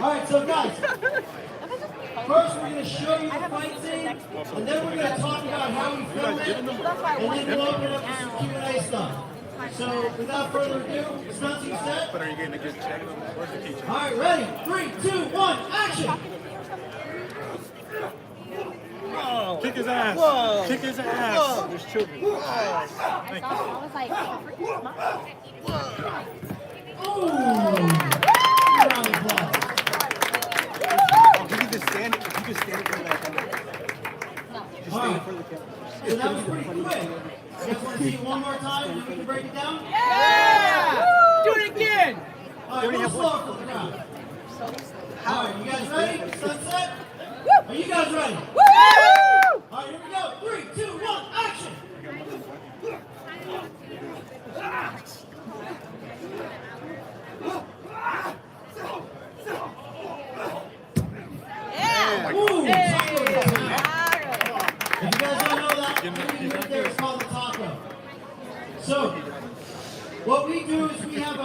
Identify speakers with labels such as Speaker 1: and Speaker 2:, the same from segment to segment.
Speaker 1: Alright, so guys, first we're going to show you the fight scene, and then we're going to talk about how we film it, and then we'll open up to some Q&A stuff. So without further ado, Stunts, you set?
Speaker 2: But are you getting a good check? Where's the teacher?
Speaker 1: Alright, ready? 3, 2, 1, action!
Speaker 2: Whoa. Kick his ass.
Speaker 3: Whoa.
Speaker 2: Kick his ass.
Speaker 3: Whoa. There's children.
Speaker 2: Thank you.
Speaker 4: I was like,
Speaker 1: Ooh! Round of applause.
Speaker 3: You can just stand it. You can stand it for that camera. Just stand in front of the camera.
Speaker 1: So that was pretty quick. You guys want to see it one more time and then we can break it down?
Speaker 3: Yeah!
Speaker 1: Do it again! Alright, we'll slow for the crowd. Alright, you guys ready? Sunset? Are you guys ready? Alright, here we go. 3, 2, 1, action! Ooh, taco time. If you guys don't know that, everything right there is called a taco. So, what we do is we have a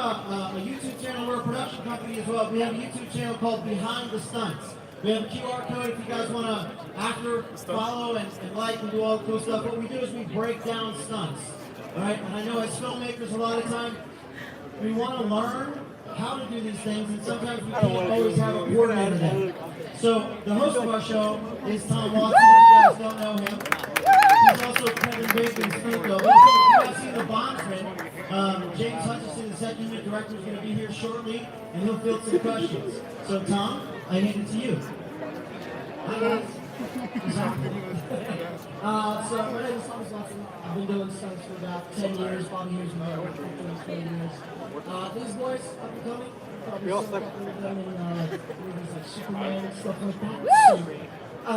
Speaker 1: YouTube channel. We're a production company as well. We have a YouTube channel called Behind the Stunts. We have a QR code if you guys want to after follow and like and do all the cool stuff. What we do is we break down stunts. All right, and I know as filmmakers a lot of time we want to learn how to do these things, and sometimes we can't always have a coordinator there. So the host of our show is Tom Watson. If you guys don't know him, he's also Kevin Bacon's Springfield. If you guys see the bondsman, James Hutchinson, the second unit director, is going to be here shortly, and he'll field some questions. So Tom, I hand it to you. Hi guys. So my name is Thomas Watson. I've been doing stunts for about 10 years, Bobby years, and I've been doing 20 years. These boys up and coming, probably seen them in movies like Superman and stuff like that. So,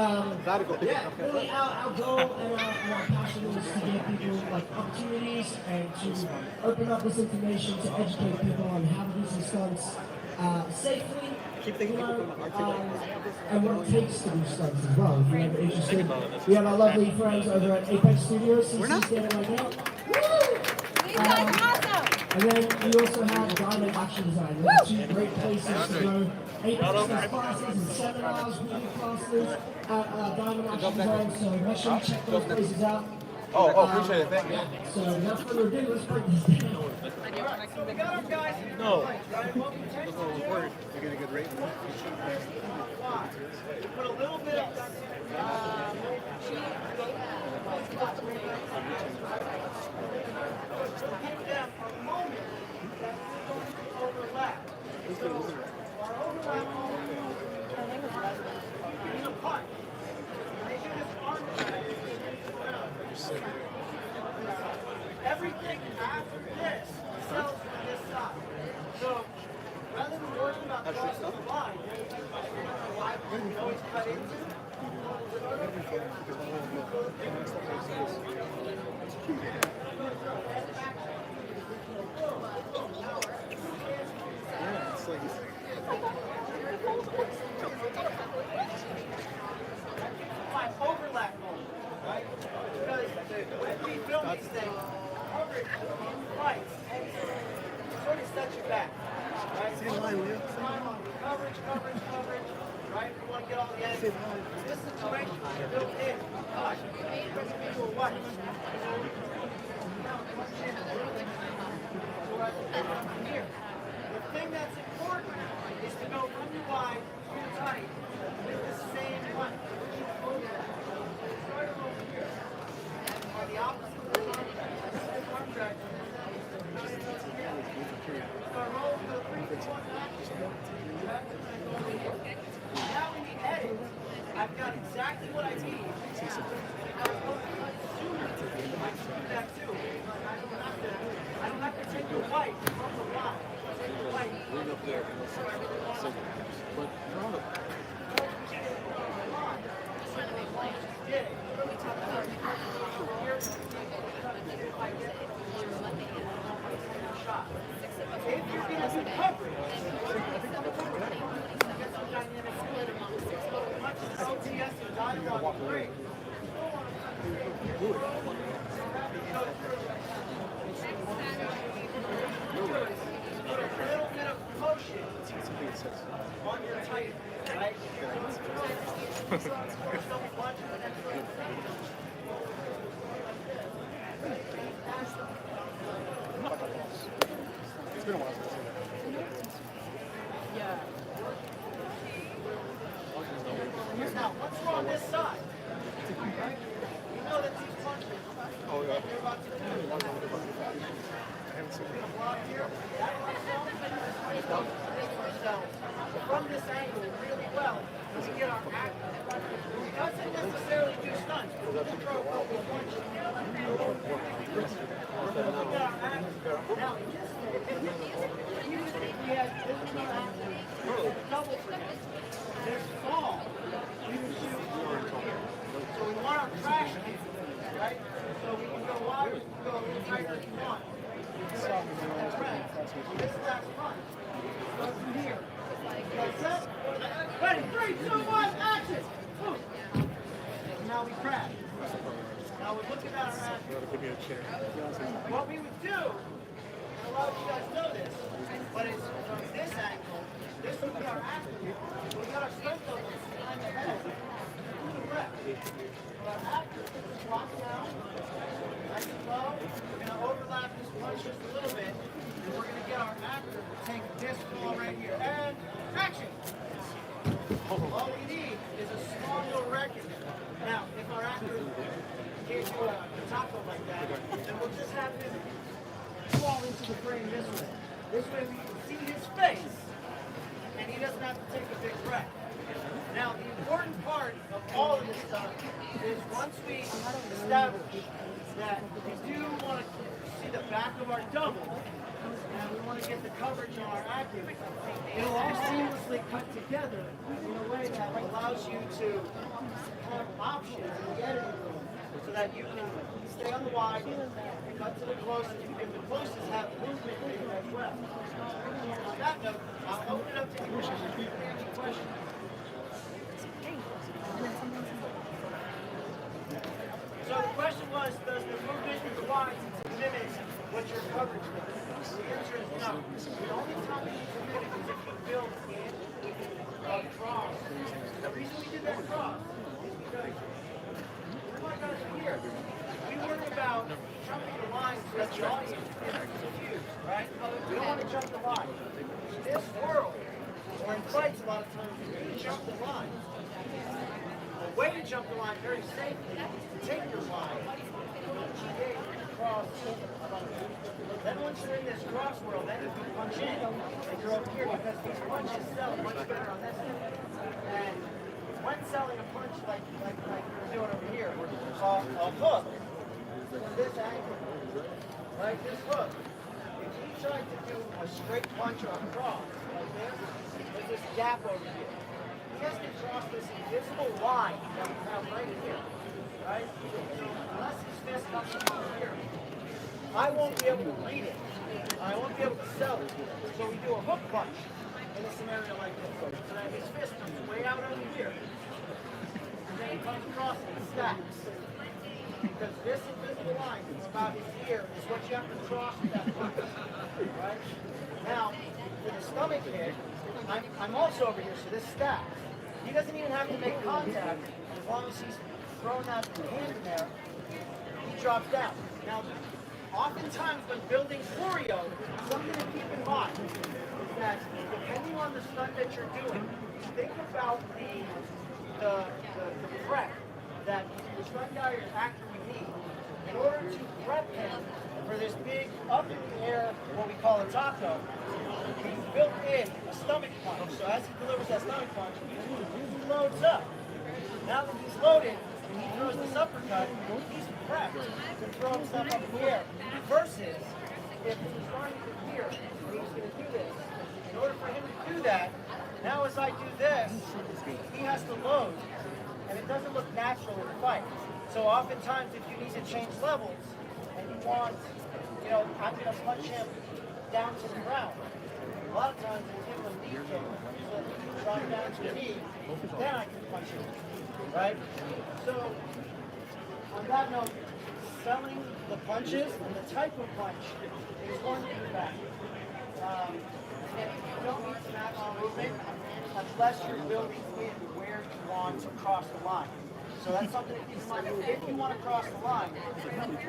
Speaker 1: yeah, really our goal and our passion is to give people like opportunities and to open up this information to educate people on how to do some stunts safely. And what it takes to do stunts as well. If you're ever interested, we have our lovely friends over at Apex Studios, since he's standing right now.
Speaker 4: these guys are awesome.
Speaker 1: And then we also have Diamond Action Design. We have two great places to go. Apex classes and seminars, meeting classes at Diamond Action Design. So make sure you check those places out.
Speaker 3: Oh, appreciate it. Thank you.
Speaker 1: So without further ado, let's break this down.
Speaker 3: No. Doesn't work. You get a good rate.
Speaker 5: Put a little bit of keep them for a moment. Overlap. Our overlap is apart. Making this arm everything after this sells on this side. So rather than worrying about crossing the line, you know it's cut into.
Speaker 3: Yeah, it's like
Speaker 5: My overlap moment, right? Because when we film these things, right, sort of sets you back, right?
Speaker 3: Say hi, will you?
Speaker 5: Time on coverage, right? We want to get all the angles. This situation is built in. Gosh, you were what? Here. The thing that's important is to go from wide to tight with the same line. Start over here. Or the opposite. Arm drag. So roll to the 3, 2, 1 action. Now in the edit, I've got exactly what I need. I can do that too. I don't have to take the white from the line. Take the white.
Speaker 3: up there. But
Speaker 5: If you're getting some coverage, get some dynamic split amongst as much as LTS and dialogue break. Put a little bit of motion on your tight, right? Stomach punch, and then
Speaker 3: It's been a while since I've seen that.
Speaker 5: now, once we're on this side, right? You know that these punches,
Speaker 3: Oh, yeah.
Speaker 5: you're about to do.
Speaker 3: I haven't seen it.
Speaker 5: Block here, that first down, this first down. From this angle really well, we get our active. It doesn't necessarily do stunts, but we can throw a couple of punches. We get our active. Now, in this case, usually we have this is not active. Double for this. There's fall. We can shoot over here. So we want our crash kick, right? So we can go wider, we can go a little tighter if you want. This last punch. Go from here. That's it. Ready, 3, 2, 1, action! Boom. Now we crash. Now we're looking at our action.
Speaker 3: Give me a chair.
Speaker 5: What we would do, and a lot of you guys know this, but it's from this angle, this would be our action. We got our strength over behind the head. Correct. Our action is drop down, nice and low. We're going to overlap this punch just a little bit, and we're going to get our actor to take this ball right here. And action! All we need is a small little record. Now, if our actor can't do a taco like that, then we'll just have him fall into the frame this way. This way we can see his face, and he doesn't have to take a big breath. Now, the important part of all of this stuff is once we establish that we do want to see the back of our double, and we want to get the coverage on our active, it'll all seamlessly cut together in a way that allows you to have options in the editing room so that you can stay on the wide, cut to the closest, if the closest have movement in it as well. On that note, I'll open it up to any questions. So the question was, does the movement in the wide limit what your coverage is? The answer is no. The only time you need to limit is if you build in a cross. The reason we did that cross is because we're not going to here. We worry about jumping the line so that the audience is confused, right? We don't want to jump the line. In this world, or in fights a lot of times, we jump the line. The way to jump the line very safely is to take your line, cross, then once you're in this cross world, then you can punch in, and you're over here because these punches sell much better on this end. And when selling a punch like we're doing over here, a hook, this angle, right, this hook, if you try to do a straight punch or a cross, like this, there's this gap over here. He has to cross this invisible line that we have right here, right? So unless his fist comes up here, I won't be able to read it. I won't be able to sell it. So we do a hook punch in a scenario like this. So that his fist comes way out over here, and then he comes across and stacks. Because this invisible line from about his ear is what you have to cross with that punch. Right? Now, for the stomach kick, I'm also over here, so this stacks. He doesn't even have to make contact as long as he's throwing that hand in there. He drops down. Now, oftentimes when building choreo, something to keep in mind is that depending on the stunt that you're doing, think about the prep that the stunt guy or actor would need in order to prep him for this big up in the air, what we call a taco. He's built in a stomach punch. So as he delivers that stomach punch, he loads up. Now that he's loaded, and he throws this uppercut, he's prepped to throw himself up in the air. Versus, if he's starting from here, and he's going to do this, in order for him to do that, now as I do this, he has to load, and it doesn't look natural in the fight. So oftentimes, if you need to change levels, and you want, I'm going to punch him down to the ground. A lot of times, I give him a knee kick, so that he can drop down to the knee, then I can punch him. Right? So, on that note, selling the punches and the type of punch is one thing back. You don't need to match the movement unless you're building in where you want to cross the line. So that's something to keep in mind. If you want to cross the line,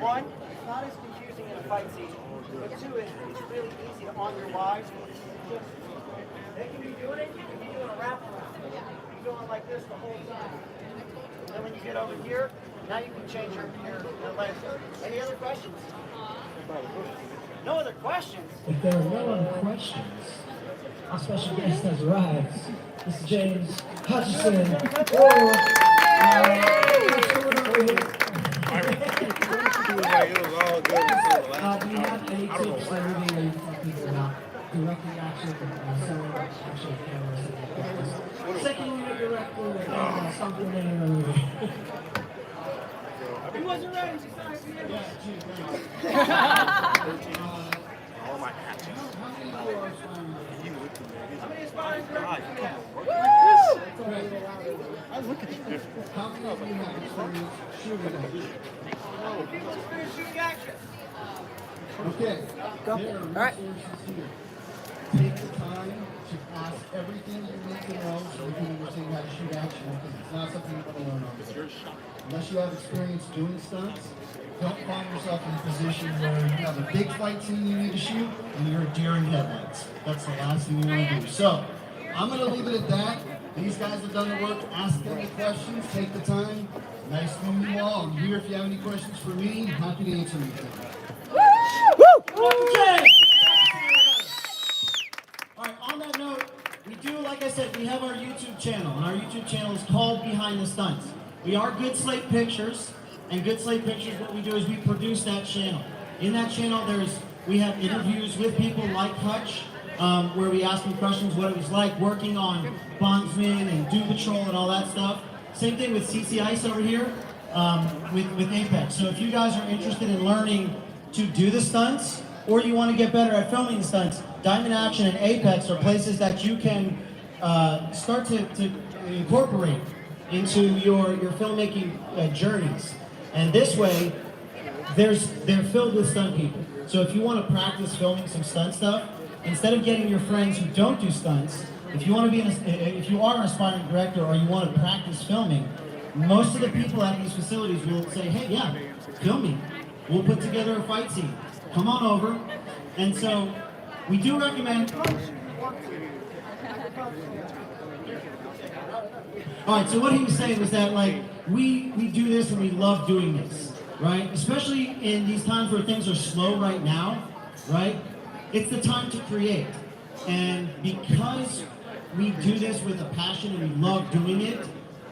Speaker 5: one, it's not as confusing in a fight scene, but two, it's really easy to on your lives. They can be doing it, you can be doing a wraparound. You can be doing like this the whole time. Then when you get over here, now you can change your legs. Any other questions? No other questions?
Speaker 1: If there are no other questions, our special guest has arrived. Mr. James Hutchison.
Speaker 2: It was all good.
Speaker 1: Do you have any tips or anything that you tell people about direct reaction selling actual cameras and like that? Second unit director and something in a movie.
Speaker 5: He wasn't ready. He's not
Speaker 2: All my hatches.
Speaker 5: How many aspiring directors do we have?
Speaker 1: How many of you have experience shooting action?
Speaker 5: People experience shooting action.
Speaker 1: Okay, there are resources here. Take the time to ask everything you need to know so you can understand how to shoot action, because it's not something you're going to learn on. Unless you have experience doing stunts, don't find yourself in a position where you have a big fight scene you need to shoot and you're deer in headlights. That's the last thing you want to do. So, I'm going to leave it at that. These guys have done the work. Ask them any questions. Take the time. Nice to meet you all. I'm here if you have any questions for me. Happy to answer anything. Okay. All right, on that note, we do, like I said, we have our YouTube channel, and our YouTube channel is called Behind the Stunts. We are Good Slate Pictures, and Good Slate Pictures, what we do is we produce that channel. In that channel, we have interviews with people like Hutch, where we ask them questions, what it was like working on Bondsman and Doom Patrol and all that stuff. Same thing with CC Ice over here, with Apex. So if you guys are interested in learning to do the stunts, or you want to get better at filming the stunts, Diamond Action and Apex are places that you can start to incorporate into your filmmaking journeys. And this way, they're filled with stunt people. So if you want to practice filming some stunt stuff, instead of getting your friends who don't do stunts, if you want to be if you are an aspiring director or you want to practice filming, most of the people at these facilities will say, hey, yeah, film me. We'll put together a fight scene. Come on over. And so we do recommend. All right, so what he was saying was that, like, we do this and we love doing this, right? Especially in these times where things are slow right now, right? It's the time to create. And because we do this with a passion and we love doing it,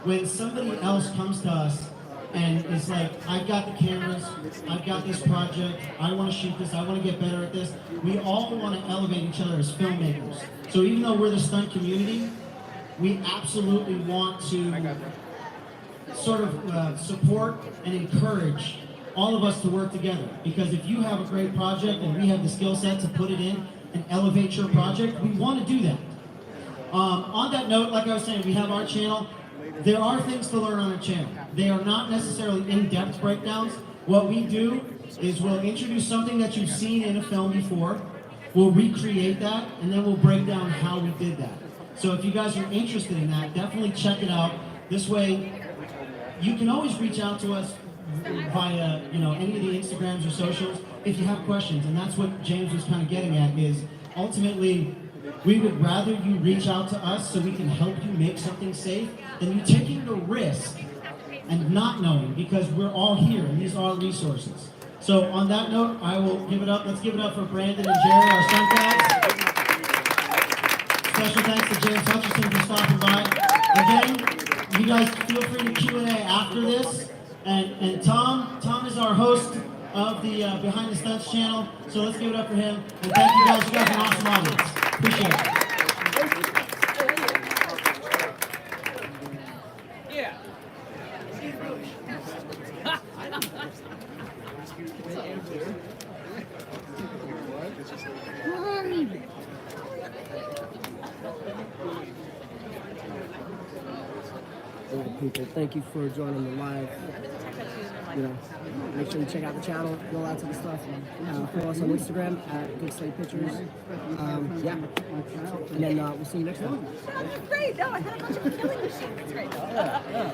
Speaker 1: when somebody else comes to us and is like, I've got the cameras, I've got this project, I want to shoot this, I want to get better at this, we all want to elevate each other as filmmakers. So even though we're the stunt community, we absolutely want to sort of support and encourage all of us to work together. Because if you have a great project and we have the skill set to put it in and elevate your project, we want to do that. On that note, like I was saying, we have our channel. There are things to learn on our channel. They are not necessarily in-depth breakdowns. What we do is we'll introduce something that you've seen in a film before, we'll recreate that, and then we'll break down how we did that. So if you guys are interested in that, definitely check it out. This way, you can always reach out to us via, any of the Instagrams or socials if you have questions. And that's what James was kind of getting at, is ultimately, we would rather you reach out to us so we can help you make something safe than you taking the risk and not knowing, because we're all here and these are resources. So on that note, I will give it up. Let's give it up for Brandon and Jerry, our stunt guys. Special thanks to James Hutchison for stopping by. Again, you guys feel free to Q&A after this. And Tom is our host of the Behind the Stunts channel. So let's give it up for him. And thank you guys. You guys are an awesome audience. Appreciate it.
Speaker 6: Yeah. Yeah, people, thank you for joining the live. You know, make sure you check out the channel, do all that type of stuff. Follow us on Instagram at Good Slate Pictures. Yeah, and then we'll see you next time.
Speaker 4: That's great. No, I had a bunch of killing machines. It's great.
Speaker 6: Yeah.